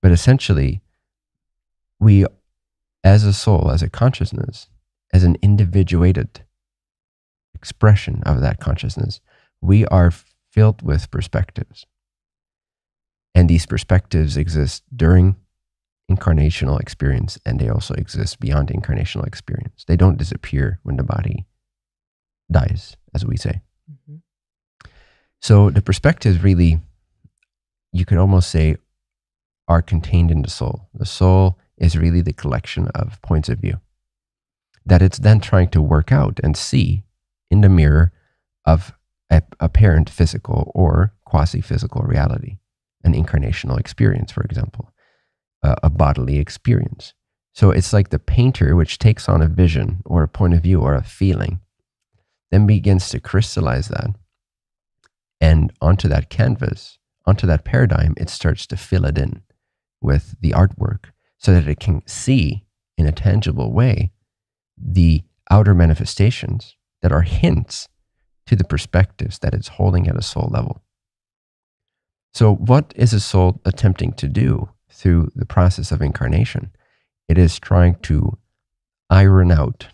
But essentially, we, as a soul, as a consciousness, as an individuated expression of that consciousness, we are filled with perspectives. And these perspectives exist during incarnational experience, and they also exist beyond incarnational experience. They don't disappear when the body dies, as we say. Mm-hmm. So the perspectives really, you could almost say, are contained in the soul. The soul is really the collection of points of view that it's then trying to work out and see in the mirror of apparent physical or quasi-physical reality, an incarnational experience, for example, a bodily experience. So it's like the painter, which takes on a vision or a point of view or a feeling, then begins to crystallize that, and onto that canvas, onto that paradigm, it starts to fill it in with the artwork so that it can see in a tangible way the outer manifestations that are hints to the perspectives that it's holding at a soul level. So what is a soul attempting to do through the process of incarnation? It is trying to iron out,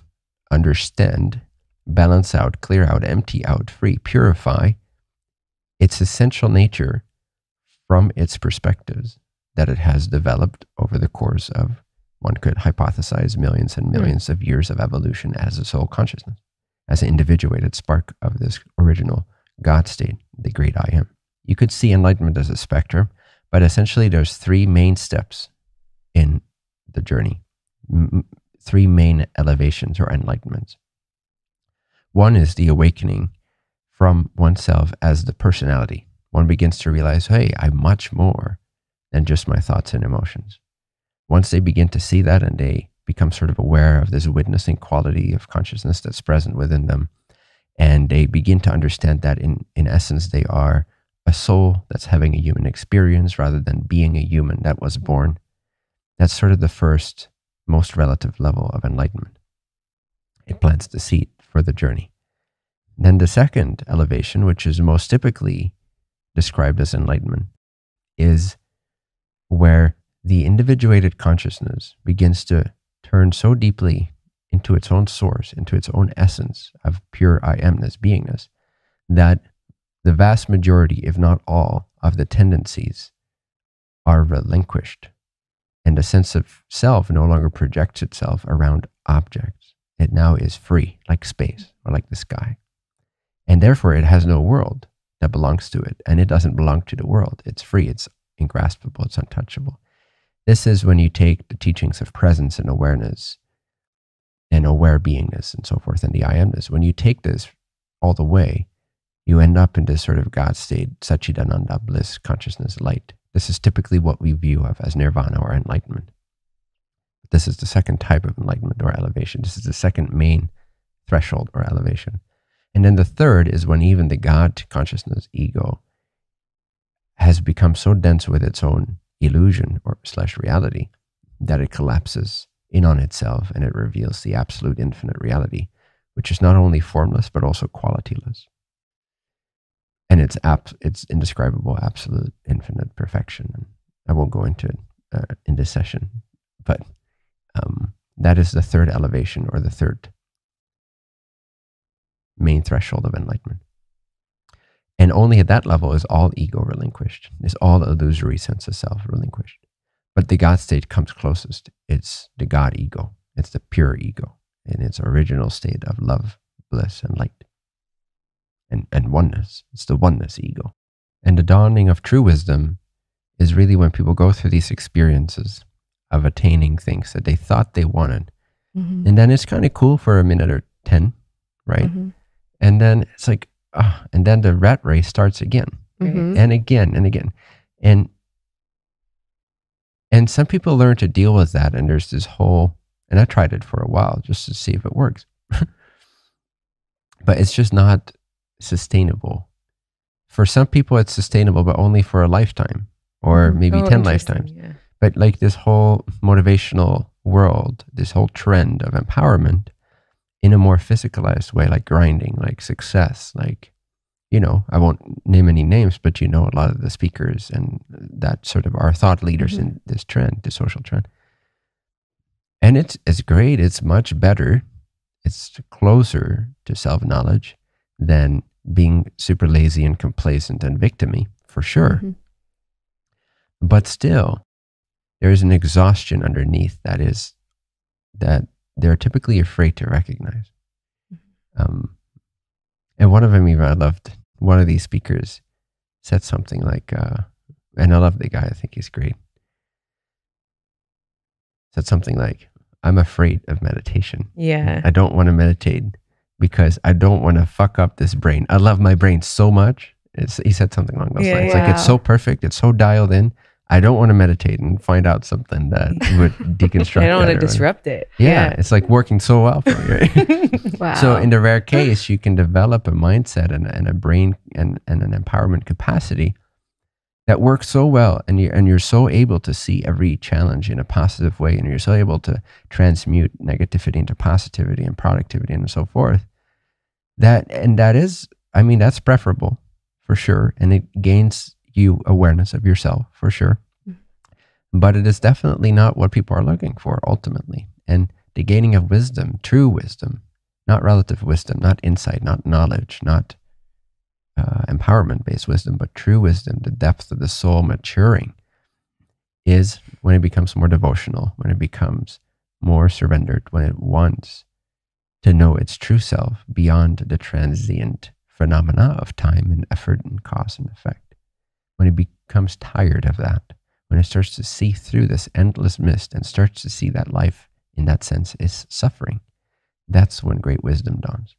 understand, balance out, clear out, empty out, free, purify its essential nature from its perspectives that it has developed over the course of, one could hypothesize, millions and millions of years of evolution as a soul consciousness, as an individuated spark of this original God state, the great I am. You could see enlightenment as a spectrum, but essentially there's three main steps in the journey, three main elevations or enlightenments. One is the awakening from oneself as the personality. One begins to realize, hey, I'm much more than just my thoughts and emotions. Once they begin to see that and they become sort of aware of this witnessing quality of consciousness that's present within them, and they begin to understand that in essence they are a soul that's having a human experience rather than being a human that was born. That's sort of the first, most relative level of enlightenment. It plants the seed for the journey. Then the second elevation, which is most typically described as enlightenment, is where the individuated consciousness begins to turn so deeply into its own source, into its own essence of pure I amness, beingness, that the vast majority, if not all, of the tendencies are relinquished, and the sense of self no longer projects itself around objects. It now is free, like space or like the sky. And therefore it has no world that belongs to it, and it doesn't belong to the world. It's free, it's ingraspable, it's untouchable. This is when you take the teachings of presence and awareness and aware beingness and so forth, and the I amness. When you take this all the way, you end up in this sort of God state, Satchidananda, bliss, consciousness, light. This is typically what we view of as nirvana or enlightenment. This is the second type of enlightenment or elevation. This is the second main threshold or elevation. And then the third is when even the God consciousness, ego, has become so dense with its own illusion or / reality that it collapses in on itself and it reveals the absolute infinite reality, which is not only formless but also qualityless. And it's indescribable, absolute, infinite perfection. And I won't go into it in this session, but that is the third elevation or the third main threshold of enlightenment. And only at that level is all ego relinquished, is all illusory sense of self relinquished. But the God state comes closest. It's the God ego. It's the pure ego in its original state of love, bliss, and light. And oneness. It's the oneness ego. And the dawning of true wisdom is really when people go through these experiences of attaining things that they thought they wanted. Mm-hmm. And then it's kind of cool for a minute or 10, right? Mm-hmm. And then it's like, and then the rat race starts again, and again, and again. And some people learn to deal with that, and there's this whole, and I tried it for a while just to see if it works. But it's just not sustainable. For some people it's sustainable, but only for a lifetime, or maybe 10 lifetimes. Yeah. But like this whole motivational world, this whole trend of empowerment in a more physicalized way, like grinding, like success, like I won't name any names, but a lot of the speakers and that sort of are thought leaders in this trend, the social trend. And it's great. It's much better. It's closer to self-knowledge than being super lazy and complacent and victimy, for sure. But still, there is an exhaustion underneath that they're typically afraid to recognize. And one of them, even I loved, one of these speakers said something like, and I love the guy, I think he's great. Said something like, I'm afraid of meditation. Yeah. I don't want to meditate because I don't want to fuck up this brain. I love my brain so much. He said something along those lines. Like, it's so perfect. It's so dialed in. I don't want to meditate and find out something that would deconstruct it. I don't want to disrupt it. Yeah. It's like working so well for you. Right? Wow. So in the rare case, you can develop a mindset and a brain and an empowerment capacity that works so well, and you're so able to see every challenge in a positive way, and you're so able to transmute negativity into positivity and productivity and so forth. That's preferable for sure, and it gains you awareness of yourself for sure. But it is definitely not what people are looking for ultimately. And the gaining of wisdom, true wisdom, not relative wisdom, not insight, not knowledge, not empowerment-based wisdom, but true wisdom, the depth of the soul maturing, is when it becomes more devotional, when it becomes more surrendered, when it wants to know its true self beyond the transient phenomena of time and effort and cause and effect. When it becomes tired of that, when it starts to see through this endless mist and starts to see that life in that sense is suffering, that's when great wisdom dawns.